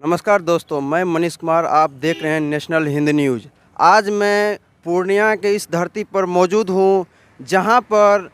नमस्कार दोस्तों, मैं मनीष कुमार। आप देख रहे हैं नेशनल हिंद न्यूज़। आज मैं पूर्णिया के इस धरती पर मौजूद हूँ जहाँ पर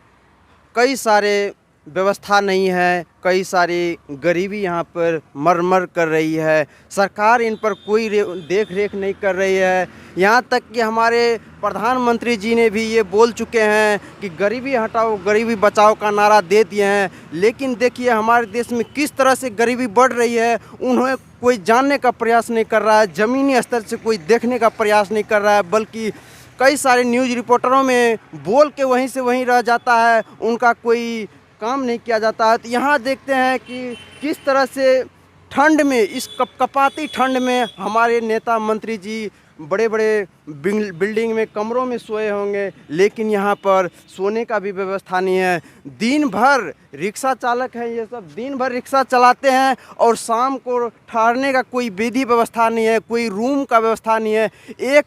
कई सारे व्यवस्था नहीं है, कई सारी गरीबी यहाँ पर मर कर रही है। सरकार इन पर कोई देख रेख नहीं कर रही है। यहाँ तक कि हमारे प्रधानमंत्री जी ने भी ये बोल चुके हैं कि गरीबी हटाओ गरीबी बचाओ का नारा दे दिए हैं। लेकिन देखिए हमारे देश में किस तरह से गरीबी बढ़ रही है, उन्हें कोई जानने का प्रयास नहीं कर रहा है। ज़मीनी स्तर से कोई देखने का प्रयास नहीं कर रहा है, बल्कि कई सारे न्यूज़ रिपोर्टरों में बोल के वहीं से वहीं रह जाता है, उनका कोई काम नहीं किया जाता है। तो यहाँ देखते हैं कि किस तरह से ठंड में, इस कपकपाती ठंड में हमारे नेता मंत्री जी बड़े बड़े बिल्डिंग में कमरों में सोए होंगे, लेकिन यहाँ पर सोने का भी व्यवस्था नहीं है। दिन भर रिक्शा चालक हैं, ये सब दिन भर रिक्शा चलाते हैं और शाम को ठहरने का कोई विधि व्यवस्था नहीं है, कोई रूम का व्यवस्था नहीं है। एक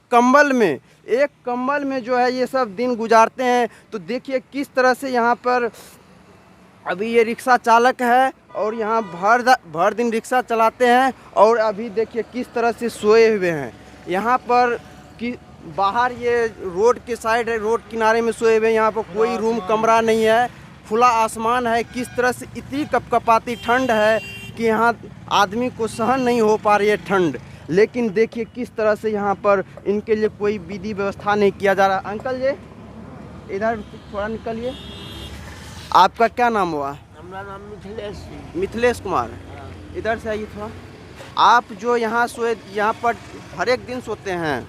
कंबल में जो है ये सब दिन गुजारते हैं। तो देखिए किस तरह से यहाँ पर अभी ये रिक्शा चालक है और यहाँ भर दिन रिक्शा चलाते हैं और अभी देखिए किस तरह से सोए हुए हैं। यहाँ पर कि बाहर ये रोड के साइड है, रोड किनारे में सोए हुए हैं। यहाँ पर कोई रूम कमरा नहीं है, खुला आसमान है। किस तरह से इतनी कपकपाती ठंड है कि यहाँ आदमी को सहन नहीं हो पा रही है ठंड। लेकिन देखिए किस तरह से यहाँ पर इनके लिए कोई विधि व्यवस्था नहीं किया जा रहा। अंकल जी इधर थोड़ा निकलिए। आपका क्या नाम हुआ? हमारा नाम मिथिलेश कुमार। इधर से आइए थोड़ा। आप जो यहाँ सोए, यहाँ पर हर एक दिन सोते हैं,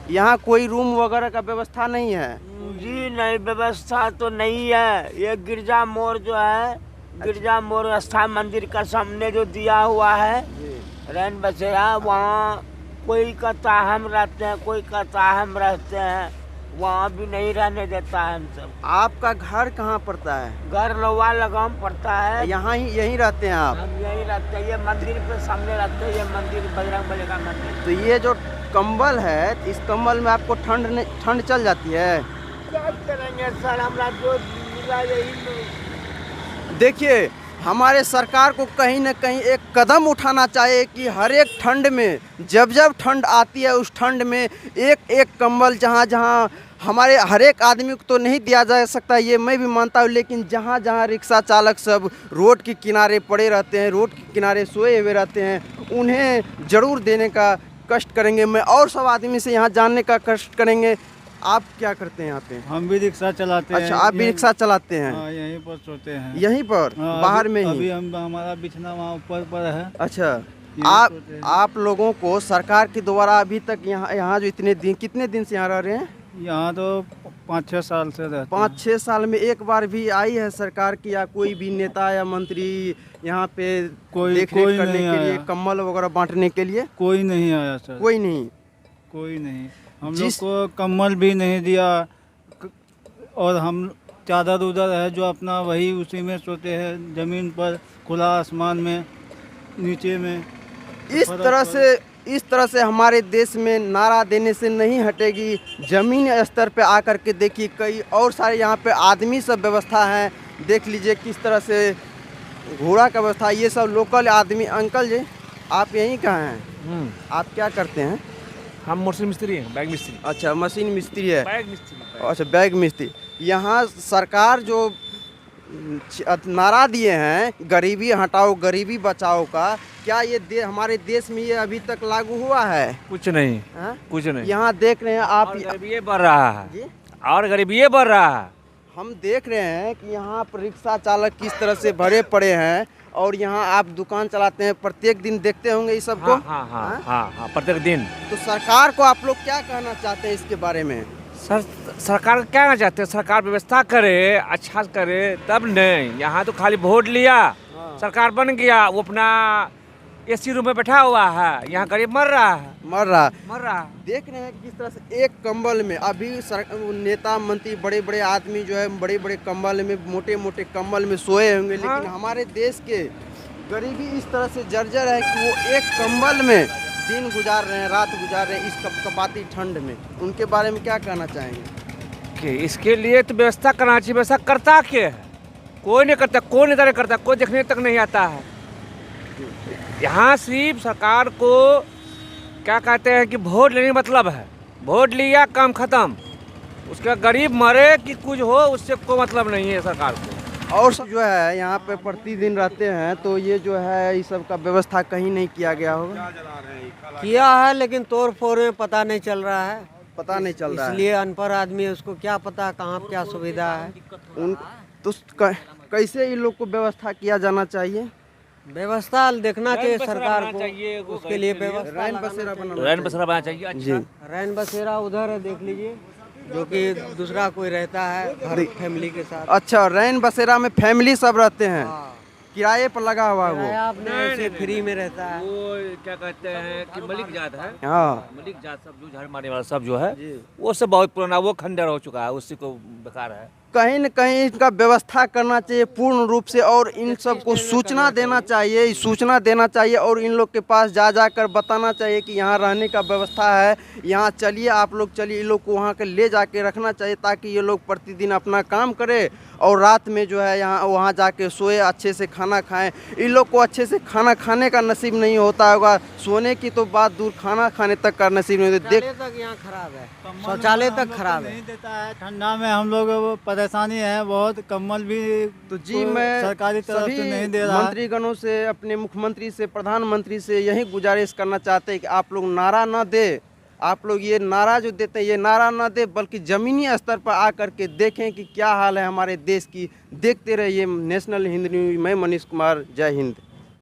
यहाँ कोई रूम वगैरह का व्यवस्था नहीं है? जी नहीं, व्यवस्था तो नहीं है। ये गिरजा मोड़ जो है, गिरजा मोड़ स्थान मंदिर का सामने जो दिया हुआ है रैन बसेरा, वहाँ कोई कहता हम रहते हैं, कोई कहता हम रहते हैं, वहाँ भी नहीं रहने देता है हम सब। आपका घर कहाँ पड़ता है? घर लोवा लगाम पड़ता है। यहाँ ही यहीं रहते हैं आप? हम यहीं रहते हैं, ये मंदिर पे सामने रहते हैं, ये मंदिर बजरंगबली का मंदिर। तो ये जो कंबल है, इस कंबल में आपको ठंड चल जाती है? क्या करेंगे सर, हमारा जो मिला यही। देखिए हमारे सरकार को कहीं ना कहीं एक कदम उठाना चाहिए कि हर एक ठंड में, जब ठंड आती है उस ठंड में एक कंबल जहाँ हमारे हर एक आदमी को तो नहीं दिया जा सकता, ये मैं भी मानता हूँ। लेकिन जहाँ रिक्शा चालक सब रोड के किनारे पड़े रहते हैं, रोड के किनारे सोए हुए रहते हैं, उन्हें ज़रूर देने का कष्ट करेंगे। मैं और सब आदमी से यहाँ जानने का कष्ट करेंगे। आप क्या करते हैं यहाँ पे? हम भी रिक्शा चलाते हैं। अच्छा, आप भी रिक्शा चलाते हैं? हाँ, यहीं पर सोते हैं। यहीं पर? बाहर में ही? अभी हमारा बिछना वहाँ ऊपर पर है। अच्छा, आप लोगों को सरकार के द्वारा अभी तक यहाँ जो कितने दिन से यहाँ रह रहे हैं? यहाँ तो 5-6 साल से रहते हैं। 5-6 साल में एक बार भी आई है सरकार की या कोई भी नेता या मंत्री यहाँ पे देख रेख करने के लिए, कम्बल वगैरह बांटने के लिए? कोई नहीं आया सर। कोई नहीं। हम लोग को कम्बल भी नहीं दिया और हम चादर उदर है जो अपना वही उसी में सोते हैं, ज़मीन पर, खुला आसमान में, नीचे में। इस तरह से हमारे देश में नारा देने से नहीं हटेगी। ज़मीन स्तर पे आकर के देखिए कई और सारे यहाँ पे आदमी सब व्यवस्था है। देख लीजिए किस तरह से घोड़ा का व्यवस्था, ये सब लोकल आदमी। अंकल जी आप यहीं कहाँ हैं? आप क्या करते हैं? हम मशीन मिस्त्री हैं, बैग मिस्त्री। अच्छा, मशीन मिस्त्री है। बैग मिस्त्री। अच्छा, बैग मिस्त्री। यहाँ सरकार जो नारा दिए हैं गरीबी हटाओ गरीबी बचाओ का, क्या ये हमारे देश में ये अभी तक लागू हुआ है? कुछ नहीं। हाँ? कुछ नहीं। यहाँ देख रहे हैं आप, गरीबी बढ़ रहा है जी? और गरीबी बढ़ रहा है। हम देख रहे हैं कि यहाँ पर रिक्शा चालक किस तरह से भरे पड़े हैं और यहाँ आप दुकान चलाते हैं, प्रत्येक दिन देखते होंगे इस सबको। हाँ, प्रत्येक दिन। तो सरकार को आप लोग क्या कहना चाहते हैं इसके बारे में? सरकार क्या कहना चाहते हैं? सरकार व्यवस्था करे, अच्छा करे, तब नहीं। यहाँ तो खाली वोट लिया, सरकार बन गया, वो अपना एसी रूम में बैठा हुआ है, यहाँ गरीब मर रहा। देख रहे हैं किस तरह से एक कंबल में अभी नेता मंत्री बड़े बड़े आदमी जो है बड़े बड़े कंबल में, मोटे मोटे कंबल में सोए होंगे। लेकिन हमारे देश के गरीबी इस तरह से जर्जर है कि वो एक कंबल में दिन गुजार रहे हैं, रात गुजार रहे हैं इस कपकपाती ठंड में। उनके बारे में क्या कहना चाहेंगे? कि इसके लिए तो व्यवस्था करना चाहिए। व्यवस्था करता क्या है? कोई नहीं करता, कोई नेता नहीं करता, कोई देखने तक नहीं आता है। यहाँ सिर्फ सरकार को क्या कहते हैं कि वोट लेने का मतलब है, वोट लिया काम खत्म, उसका गरीब मरे कि कुछ हो उससे कोई मतलब नहीं है सरकार को। और सब जो है यहाँ पे प्रतिदिन रहते हैं, तो ये जो है इस सब का व्यवस्था कहीं नहीं किया गया होगा। किया है लेकिन तोड़ फोड़ में पता नहीं चल रहा है, पता नहीं चल रहा है। इसलिए अनपढ़ आदमी है, उसको क्या पता कहाँ क्या सुविधा है। उन तो कैसे इन लोग को व्यवस्था किया जाना चाहिए? व्यवस्था देखना चाहिए रैन बसेरा सरकार बनाना को, चाहिए, वो उसके लिए गरीब के लिए। व्यवस्था रैन लगाना बसेरा चाहिए। बनाना रैन बसेरा बनाना चाहिए। अच्छा रैन बसेरा उधर है, देख लीजिए, जो कि दूसरा कोई रहता है घर फैमिली के साथ। अच्छा, रैन बसेरा में फैमिली सब रहते हैं, हाँ, किराए पर लगा हुआ है वो। किराया आपने ऐसे फ्री में रहता है। वो क्या कहते हैं कि मलिक जात है, हाँ मलिक जात सब जो झाड़ मारने वाला सब जो है वो सब बहुत पुराना, वो खंडर हो चुका है, उसी को बेकार है। कहीं न कहीं इनका व्यवस्था करना चाहिए पूर्ण रूप से, और इन सबको सूचना देना चाहिए और इन लोग के पास जा कर बताना चाहिए कि यहाँ रहने का व्यवस्था है, यहाँ चलिए आप लोग चलिए। इन लोग को वहाँ के ले जाके रखना चाहिए ताकि ये लोग प्रतिदिन अपना काम करें और रात में जो है यहाँ वहाँ जाके सोए, अच्छे से खाना खाएं। इन लोग को अच्छे से खाना खाने का नसीब नहीं होता होगा, सोने की तो बात दूर, खाना खाने तक का नसीब नहीं होता। शौचालय तक यहाँ खराब है, शौचालय तक खराब है। नहीं देता है, ठंडा में हम लोग परेशानी है बहुत, कम्बल भी तो जी मैं सरकारी तरफ सभी से नहीं दे रहा है। मंत्रीगणों से, अपने मुख्यमंत्री से, प्रधानमंत्री से यही गुजारिश करना चाहते हैं कि आप लोग नारा ना दे, आप लोग ये नारा जो देते हैं ये नारा ना दे, बल्कि ज़मीनी स्तर पर आकर के देखें कि क्या हाल है हमारे देश की। देखते रहिए नेशनल हिंद न्यूज़। मैं मनीष कुमार, जय हिंद।